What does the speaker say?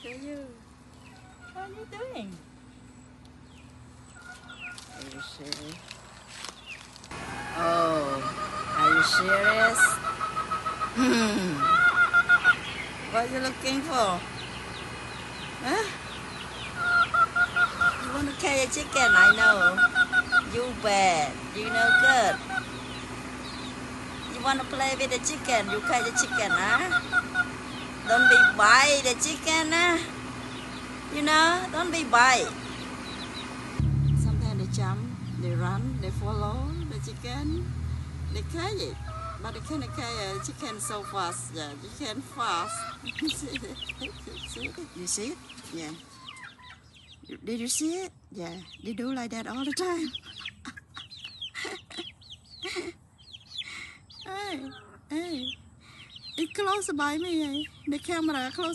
to you. What are you doing? Are you serious? Oh, are you serious? What are you looking for? Huh? You want to carry a chicken? I know. You bad. You know good. You want to play with the chicken? You catch the chicken, huh? Don't be bite the chicken, huh? You know, don't be bite. Sometimes they jump, they run, they follow the chicken, they catch it. But they cannot catch a chicken so fast. Yeah, you can fast. See it? You see it? Yeah. Did you see it? Yeah. They do like that all the time. Hey, hey. It's close by me. The camera close.